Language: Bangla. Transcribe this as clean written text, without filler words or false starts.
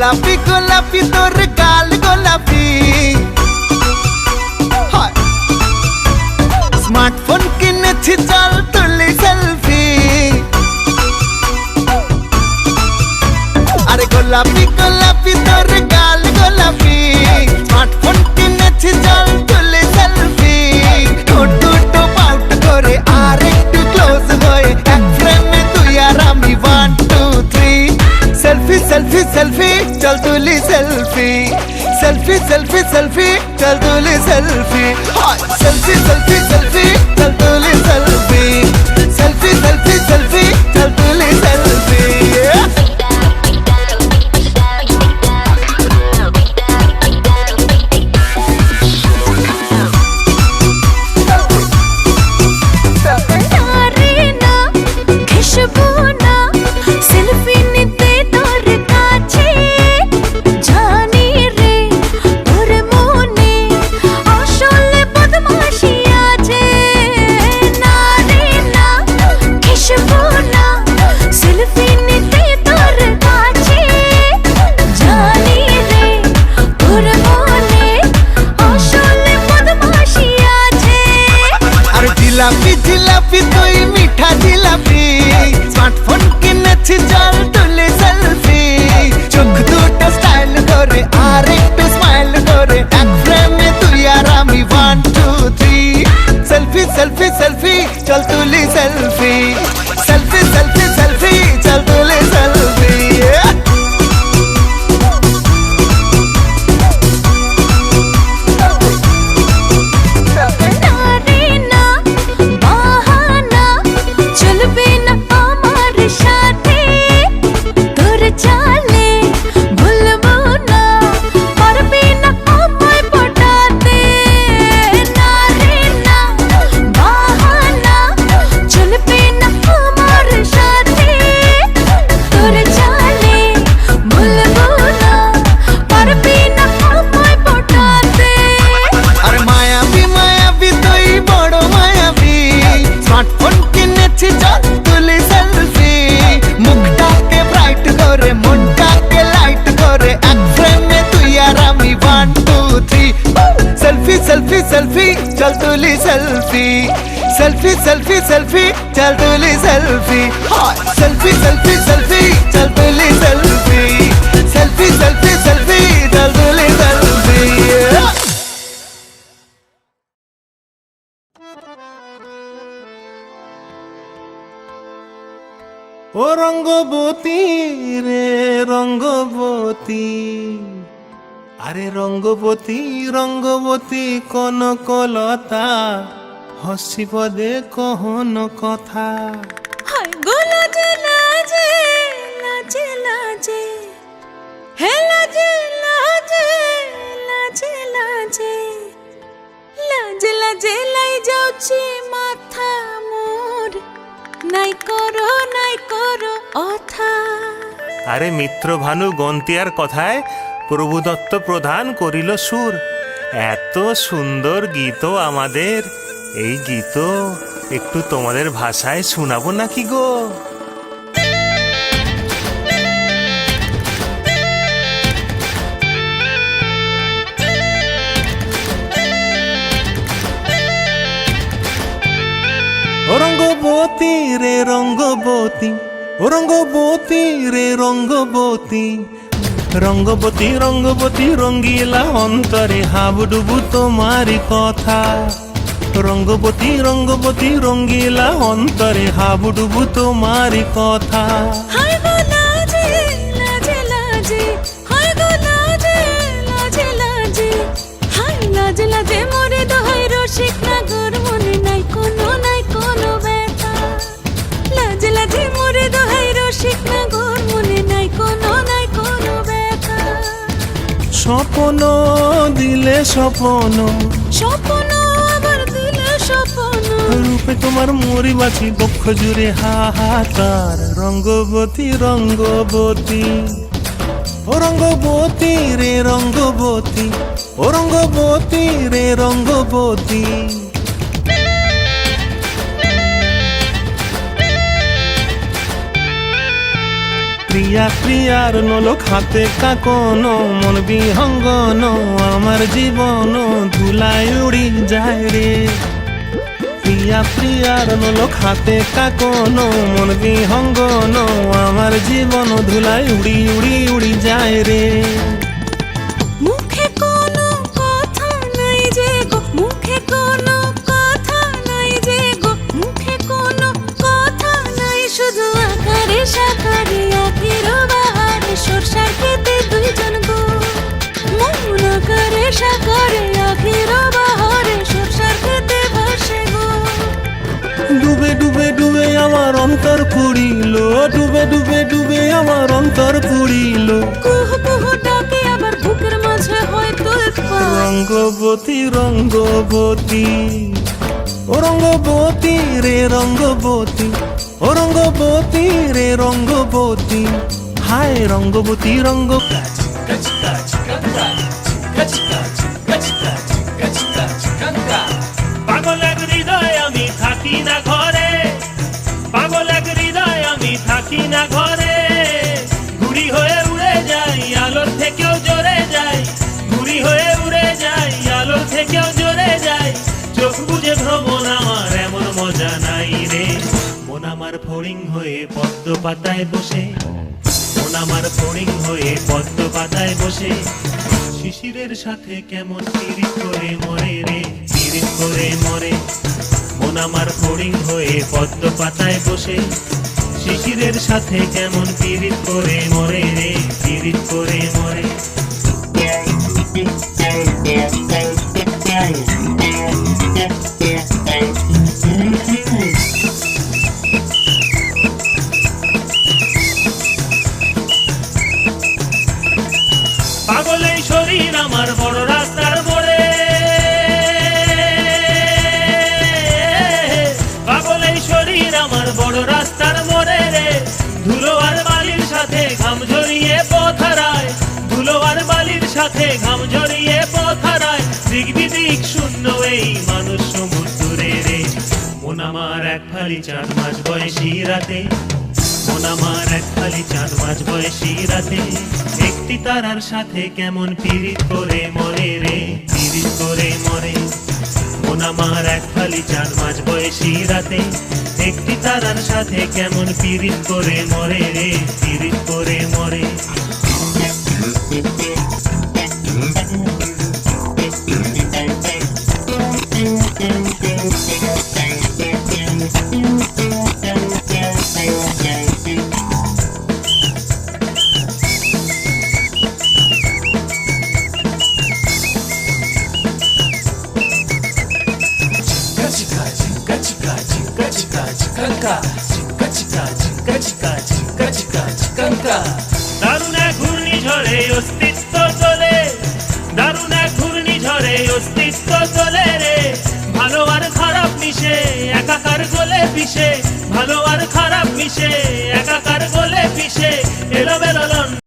গোলাপি গোলাপি তোর গাল গোলাপি স্মার্টফোন কিনেছি চল তুলি সেলফি আরে গোলাপি গোলাপি তোর গাল গোলাপি স্মার্টফোন কিনেছি চল তুলি সেলফি ঠোঁটো পাউট করে আর একটু ক্লোজ হয়ে এক ফ্রেমে তুই আর আমি 1 2 3 সেলফি সেলফি সেলফি চল তুলি সেলফি সেলফি সেলফি সেলফি চল তুলি সেলফি সেলফি সেলফি সেলফি চল তুলি সেলফি সেলফি সেলফি সেলফি চল তুলি সেলফি জিলাপি জিলাপি তুই মিঠা জিলাপি স্মার্টফোন কিনেছি চল তুলি সেলফি চোখ দুটো স্টাইল করে আর একটু স্মাইল করে এক ফ্রেমে তুই আর আমি 1 2 3 সেলফি সেলফি সেলফি চল তুলি সেলফি সেলফি সেলফি সেলফি চল তুলি সেলফি স্মার্টফোন কিনেছি চল তুলি সেলফি মুখটাকে ব্রাইট করে মনটাকে লাইট করে এক ফ্রেমে তুই আর আমি 1 2 3 সেলফি সেলফি সেলফি চল তুলি সেলফি সেলফি সেলফি সেলফি চল তুলি সেলফি সেলফি সেলফি সেলফি চল তুলি সেলফি সেলফি সেলফি সেলফি চল তুলি সেলফি ও রঙ্গবতী রে রঙ্গবতী আরে রঙ্গবতী রঙ্গবতী কনকলতা হসিব দে কহন কথা হায় গো লাজে লাজে লাজে লাজে হে লাজে লাজে লাজে লাজে লাজে লাজে লাই যাଉଛି মাথা মোর নাই করো অথা আরে মিত্র ভানু গন্তিয়ার কথায় প্রভুদত্ত প্রধান করিল সুর এত সুন্দর গীত আমাদের এই গীত একটু তোমাদের ভাষায় শোনাবো নাকি গো রঙ্গবতী রে রঙ্গবতী রঙ্গবতী রে রঙ্গবতী রঙ্গবতী রঙ্গবতী রঙ্গিলা অন্তরে হাবুডুবু তোমারি কথা রঙ্গবতী রঙ্গবতী রঙ্গিলা অন্তরে হাবুডুবু তোমারি কথা হায় গো লাজে লাজে লাজে হায় গো লাজে লাজে লাজে হায় লাজে লাজে মোরে দোহাই রসিক নাগর মনে নাই কোনো ব্যথা লাজে লাজে মোরে দোহাই রসিক নাগর মনে নাই কোনো ব্যথা স্বপ্ন দিলে স্বপ্ন স্বপ্ন আবার দিলে স্বপ্ন রূপে তোমার মরি বাছি বক্ষ জুড়ে হাহাকার রঙ্গবতী রঙ্গবতী ও রঙ্গবতী রে রঙ্গবতী ও রঙ্গবতী রে রঙ্গবতী প্রিয়া প্রিয়ার নোলক হাতে কাকনো মন বিহঙ্গন আমার জীবন ধুলায় উড়ি যায় রে। প্রিয়া প্রিয়ার নোলক হাতে কাকনো মন বিহঙ্গন আমার জীবন ধুলায় উড়ি উড়ি উড়ি যায় রে। মুখে কোনো কথা নাই যে গো, মুখে কোনো কথা নাই যে গো, মুখে কোনো কথা নাই, শুধু আকারে সাকারে আখির বাহারে সরষার খেতে দুইজন গো। মন আকারে সাকারে আখির বাহারে সরষার খেতে ভাসে গো। ডুবে ডুবে ডুবে আমার অন্তর পুরিল, ডুবে ডুবে ডুবে আমার অন্তর পুরিল। কুহু কুহু ডাকে আবার বুকের মাঝে হয় তোলপাড়। রঙ্গবতী রঙ্গবতী ও রঙ্গবতী রে রঙ্গবতী, ও রঙ্গবতী রে রঙ্গবতী, হায় রঙ্গবতী রঙ্গ। পাগল এক হৃদয় আমি থাকি না ঘরে, পাগল এক হৃদয় আমি থাকি না ঘরে, ঘুড়ি হয়ে উড়ে যাই আলোর থেকেও জোরে যাই, ঘুড়ি হয়ে উড়ে যাই আলোর থেকেও জোরে যাই, চোখ বুঝে ভ্রমণ আমার এমন মজা নাই রে। মন আমার ফড়িং হয়ে পদ্ম পাতায় বসে, মন আমার ফড়িং হয়ে পদ্ম পাতায় বসে, শিশিরের সাথে কেমন পিরিত করে মরে রে, পিরিত করে মরে। মন আমার ফড়িং হয়ে পদ্ম পাতায় বসে, শিশিরের সাথে কেমন পিরিত করে মরে রে, পিরিত করে মরে। পাগল এই শরীর আমার বড় রাস্তার মোড়ে, পাগল এই শরীর আমার বড় রাস্তার মোড়ে রে, ধুলো আর বালির সাথে ঘাম ঝরিয়ে পথ হারায়, ধুলো আর বালির সাথে ঘাম ঝরিয়ে পথ হারায়, দিক বিদিক শূন্য এই মানুষ সমুদ্রে রে। মন আমার এক ফালি চাঁদ মাঝ বয়সী রাতে, মন আমার এক ফালি চাঁদ মাঝ বয়সী রাতে, একটি তারার সাথে কেমন পিরিত করে মরে রে, পিরিত করে মরে। মন আমার এক ফালি চাঁদ মাঝ বয়সী রাতে, একটি তারার সাথে কেমন পিরিত করে মরে রে, পিরিত করে মরে। দারুণ এক ঘূর্ণিঝড়ে অস্তিত্ব তোলে, দারুণ এক ঘূর্ণিঝড়ে অস্তিত্ব তোলে রে, ভালো আর খারাপ মিশে একাকার গলে পিষে, ভালো আর খারাপ মিশে একাকার গলে পিষে, এলোমেলো